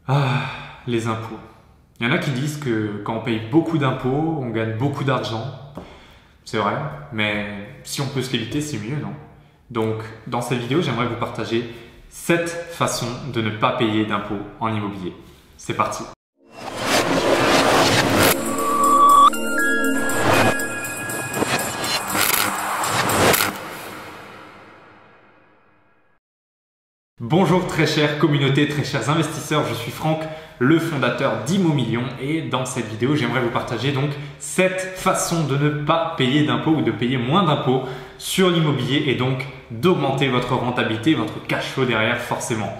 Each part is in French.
Ah, les impôts. Il y en a qui disent que quand on paye beaucoup d'impôts, on gagne beaucoup d'argent. C'est vrai, mais si on peut se l'éviter, c'est mieux, non? Donc, dans cette vidéo, j'aimerais vous partager 7 façons de ne pas payer d'impôts en immobilier. C'est parti! Bonjour très chère communauté, très chers investisseurs, je suis Franck, le fondateur d'Immomillions et dans cette vidéo, j'aimerais vous partager donc 7 façons de ne pas payer d'impôts ou de payer moins d'impôts sur l'immobilier et donc d'augmenter votre rentabilité, votre cash flow derrière forcément.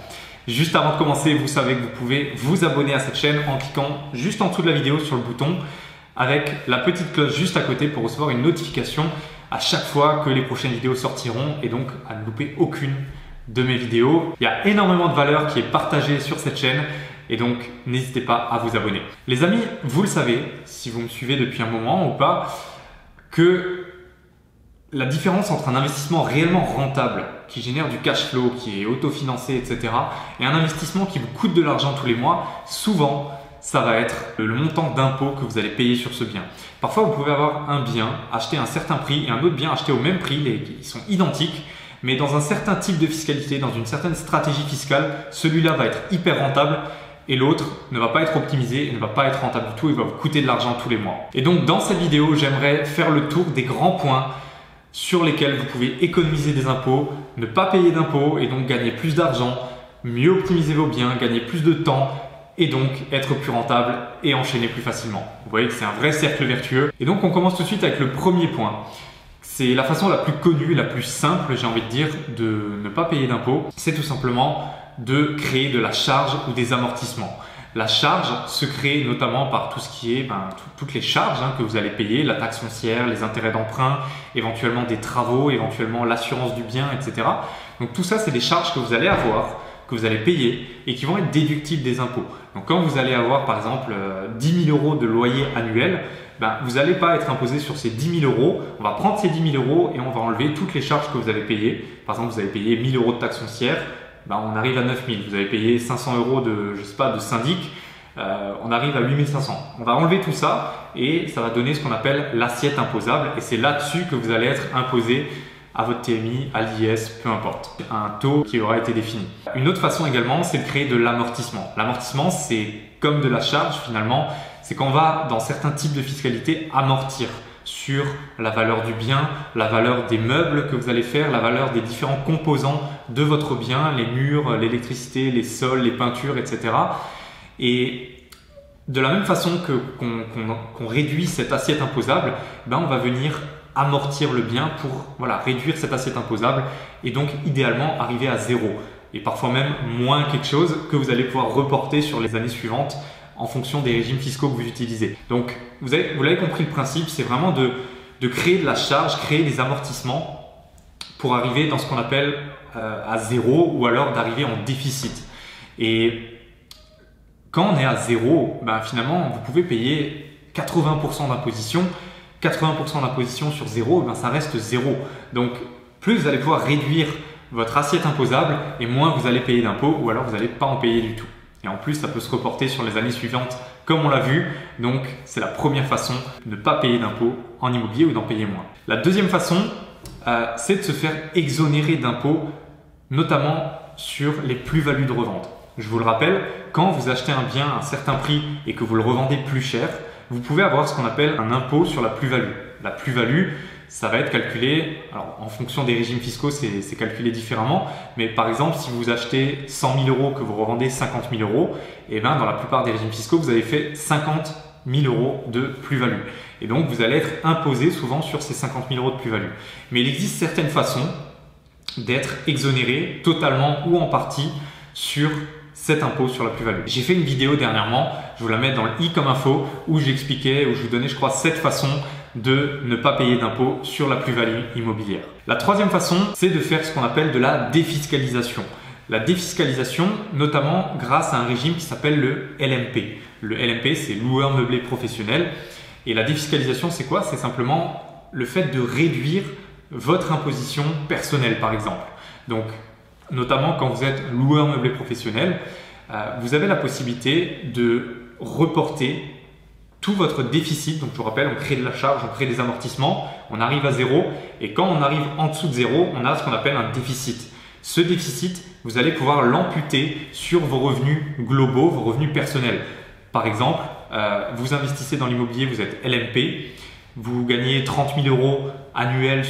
Juste avant de commencer, vous savez que vous pouvez vous abonner à cette chaîne en cliquant juste en dessous de la vidéo sur le bouton avec la petite cloche juste à côté pour recevoir une notification à chaque fois que les prochaines vidéos sortiront et donc à ne louper aucune de mes vidéos. Il y a énormément de valeur qui est partagée sur cette chaîne et donc n'hésitez pas à vous abonner. Les amis, vous le savez, si vous me suivez depuis un moment ou pas, que la différence entre un investissement réellement rentable qui génère du cash flow, qui est autofinancé, etc. et un investissement qui vous coûte de l'argent tous les mois, souvent ça va être le montant d'impôt que vous allez payer sur ce bien. Parfois vous pouvez avoir un bien acheté à un certain prix et un autre bien acheté au même prix, ils sont identiques, mais dans un certain type de fiscalité, dans une certaine stratégie fiscale, celui-là va être hyper rentable et l'autre ne va pas être optimisé et ne va pas être rentable du tout, il va vous coûter de l'argent tous les mois. Et donc dans cette vidéo, j'aimerais faire le tour des grands points sur lesquels vous pouvez économiser des impôts, ne pas payer d'impôts et donc gagner plus d'argent, mieux optimiser vos biens, gagner plus de temps et donc être plus rentable et enchaîner plus facilement. Vous voyez que c'est un vrai cercle vertueux. Et donc on commence tout de suite avec le premier point. C'est la façon la plus connue, la plus simple, j'ai envie de dire, de ne pas payer d'impôts. C'est tout simplement de créer de la charge ou des amortissements. La charge se crée notamment par tout ce qui est toutes les charges que vous allez payer, la taxe foncière, les intérêts d'emprunt, éventuellement des travaux, éventuellement l'assurance du bien, etc. Donc tout ça, c'est des charges que vous allez avoir, que vous allez payer et qui vont être déductibles des impôts. Donc quand vous allez avoir par exemple 10 000 € de loyer annuel, vous n'allez pas être imposé sur ces 10 000 €. On va prendre ces 10 000 € et on va enlever toutes les charges que vous avez payées. Par exemple, vous avez payé 1 000 € de taxe foncière, on arrive à 9 000. Vous avez payé 500 € de syndic, on arrive à 8 500. On va enlever tout ça et ça va donner ce qu'on appelle l'assiette imposable et c'est là-dessus que vous allez être imposé à votre TMI, à l'IS, peu importe. Un taux qui aura été défini. Une autre façon également, c'est de créer de l'amortissement. L'amortissement, c'est comme de la charge finalement. C'est qu'on va, dans certains types de fiscalité, amortir sur la valeur du bien, la valeur des meubles que vous allez faire, la valeur des différents composants de votre bien, les murs, l'électricité, les sols, les peintures, etc. Et de la même façon qu'on réduit cette assiette imposable, on va venir amortir le bien pour réduire cette assiette imposable et donc idéalement arriver à zéro et parfois même moins quelque chose que vous allez pouvoir reporter sur les années suivantes en fonction des régimes fiscaux que vous utilisez. Donc vous l'avez compris, le principe c'est vraiment de créer de la charge, créer des amortissements pour arriver dans ce qu'on appelle à zéro ou alors d'arriver en déficit. Et quand on est à zéro, finalement vous pouvez payer 80% d'imposition. 80% d'imposition sur zéro, ça reste zéro. Donc, plus vous allez pouvoir réduire votre assiette imposable et moins vous allez payer d'impôts ou alors vous n'allez pas en payer du tout. Et en plus, ça peut se reporter sur les années suivantes comme on l'a vu. Donc, c'est la première façon de ne pas payer d'impôts en immobilier ou d'en payer moins. La deuxième façon, c'est de se faire exonérer d'impôts, notamment sur les plus-values de revente. Je vous le rappelle, quand vous achetez un bien à un certain prix et que vous le revendez plus cher, vous pouvez avoir ce qu'on appelle un impôt sur la plus-value. La plus-value, ça va être calculé, alors en fonction des régimes fiscaux, c'est calculé différemment, mais par exemple, si vous achetez 100 000 € que vous revendez 50 000 €, et dans la plupart des régimes fiscaux, vous avez fait 50 000 € de plus-value. Et donc, vous allez être imposé souvent sur ces 50 000 € de plus-value. Mais il existe certaines façons d'être exonéré totalement ou en partie sur cet impôt sur la plus-value. J'ai fait une vidéo dernièrement, je vous la mets dans le i comme info, où j'expliquais, où je vous donnais, je crois, 7 façons de ne pas payer d'impôt sur la plus-value immobilière. La troisième façon, c'est de faire ce qu'on appelle de la défiscalisation. La défiscalisation, notamment grâce à un régime qui s'appelle le LMP. Le LMP, c'est loueur meublé professionnel. Et la défiscalisation, c'est quoi? C'est simplement le fait de réduire votre imposition personnelle, par exemple. Donc, notamment quand vous êtes loueur meublé professionnel, vous avez la possibilité de reporter tout votre déficit. Donc je vous rappelle, on crée de la charge, on crée des amortissements, on arrive à zéro et quand on arrive en dessous de zéro, on a ce qu'on appelle un déficit. Ce déficit, vous allez pouvoir l'amputer sur vos revenus globaux, vos revenus personnels. Par exemple, vous investissez dans l'immobilier, vous êtes LMP, vous gagnez 30 000 € annuels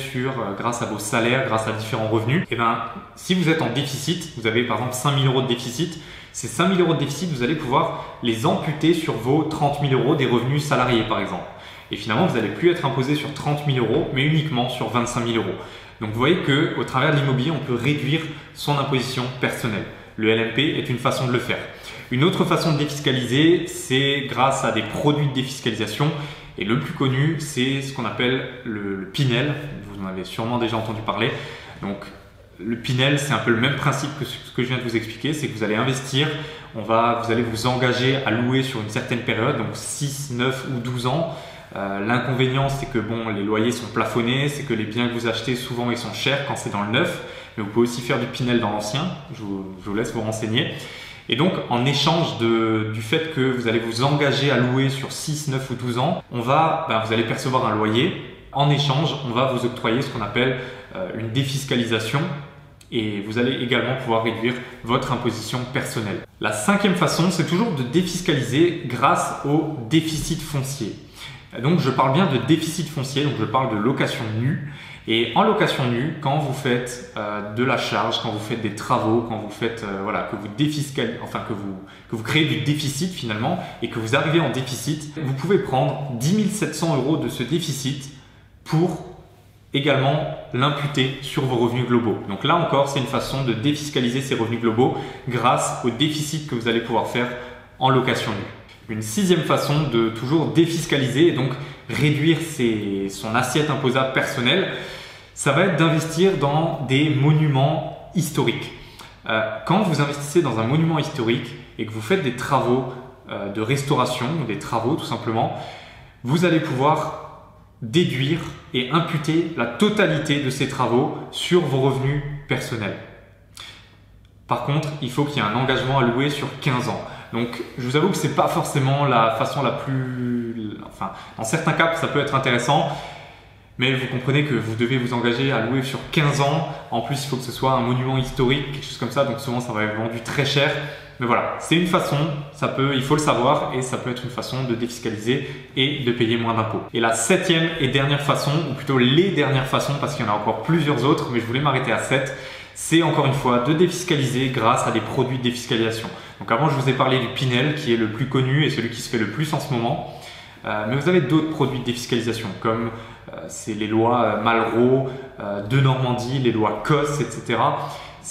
grâce à vos salaires, grâce à différents revenus. Et bien, si vous êtes en déficit, vous avez par exemple 5 000 € de déficit, ces 5 000 € de déficit, vous allez pouvoir les amputer sur vos 30 000 € des revenus salariés par exemple. Et finalement, vous n'allez plus être imposé sur 30 000 €, mais uniquement sur 25 000 €. Donc vous voyez qu'au travers de l'immobilier, on peut réduire son imposition personnelle. Le LMP est une façon de le faire. Une autre façon de défiscaliser, c'est grâce à des produits de défiscalisation. Et le plus connu, c'est ce qu'on appelle le Pinel. Vous en avez sûrement déjà entendu parler. Donc, le Pinel, c'est un peu le même principe que ce que je viens de vous expliquer. C'est que vous allez investir, vous allez vous engager à louer sur une certaine période, donc 6, 9 ou 12 ans. L'inconvénient, c'est que les loyers sont plafonnés, c'est que les biens que vous achetez, souvent, ils sont chers quand c'est dans le neuf. Mais vous pouvez aussi faire du Pinel dans l'ancien. Je vous laisse vous renseigner. Et donc, en échange du fait que vous allez vous engager à louer sur 6, 9 ou 12 ans, vous allez percevoir un loyer. En échange, on va vous octroyer ce qu'on appelle une défiscalisation et vous allez également pouvoir réduire votre imposition personnelle. La 5e façon, c'est toujours de défiscaliser grâce au déficit foncier. Donc, je parle bien de déficit foncier, donc je parle de location nue. Et en location nue, quand vous faites de la charge, quand vous faites des travaux, quand vous faites que vous défiscalisez, que vous créez du déficit finalement et que vous arrivez en déficit, vous pouvez prendre 10 700 € de ce déficit pour également l'imputer sur vos revenus globaux. Donc là encore, c'est une façon de défiscaliser ces revenus globaux grâce au déficit que vous allez pouvoir faire en location nue. Une 6e façon de toujours défiscaliser et donc réduire son assiette imposable personnelle, ça va être d'investir dans des monuments historiques. Quand vous investissez dans un monument historique et que vous faites des travaux de restauration, des travaux tout simplement, vous allez pouvoir déduire et imputer la totalité de ces travaux sur vos revenus personnels. Par contre, il faut qu'il y ait un engagement à louer sur 15 ans. Donc, je vous avoue que ce n'est pas forcément la façon la plus... dans certains cas, ça peut être intéressant, mais vous comprenez que vous devez vous engager à louer sur 15 ans. En plus, il faut que ce soit un monument historique, quelque chose comme ça, donc souvent, ça va être vendu très cher. Mais voilà, c'est une façon, il faut le savoir, et ça peut être une façon de défiscaliser et de payer moins d'impôts. Et la 7e et dernière façon, ou plutôt les dernières façons, parce qu'il y en a encore plusieurs autres, mais je voulais m'arrêter à 7, c'est encore une fois de défiscaliser grâce à des produits de défiscalisation. Donc avant, je vous ai parlé du Pinel qui est le plus connu et celui qui se fait le plus en ce moment. Mais vous avez d'autres produits de défiscalisation comme c'est les lois Malraux, de Normandie, les lois COS, etc.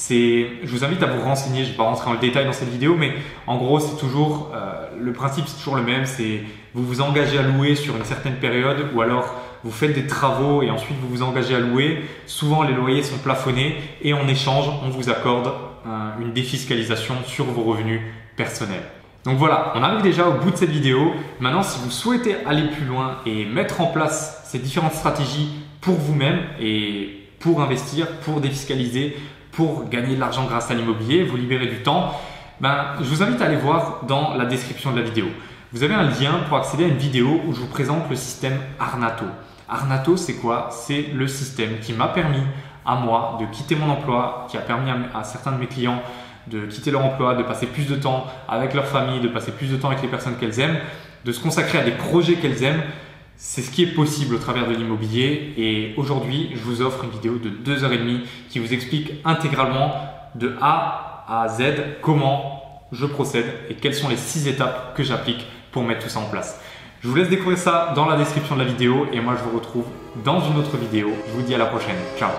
Je vous invite à vous renseigner, je ne vais pas rentrer dans le détail dans cette vidéo, mais en gros, c'est toujours le principe, c'est toujours le même. C'est vous vous engagez à louer sur une certaine période ou alors vous faites des travaux et ensuite vous vous engagez à louer. Souvent, les loyers sont plafonnés et en échange, on vous accorde une défiscalisation sur vos revenus personnels. Donc voilà, on arrive déjà au bout de cette vidéo. Maintenant, si vous souhaitez aller plus loin et mettre en place ces différentes stratégies pour vous-même et pour investir, pour défiscaliser, pour gagner de l'argent grâce à l'immobilier, vous libérer du temps, je vous invite à aller voir dans la description de la vidéo. Vous avez un lien pour accéder à une vidéo où je vous présente le système Arnato. Arnato, c'est quoi? C'est le système qui m'a permis à moi de quitter mon emploi, qui a permis à certains de mes clients de quitter leur emploi, de passer plus de temps avec leur famille, de passer plus de temps avec les personnes qu'elles aiment, de se consacrer à des projets qu'elles aiment. C'est ce qui est possible au travers de l'immobilier et aujourd'hui, je vous offre une vidéo de 2h30 qui vous explique intégralement de A à Z comment je procède et quelles sont les 6 étapes que j'applique pour mettre tout ça en place. Je vous laisse découvrir ça dans la description de la vidéo et moi je vous retrouve dans une autre vidéo. Je vous dis à la prochaine. Ciao.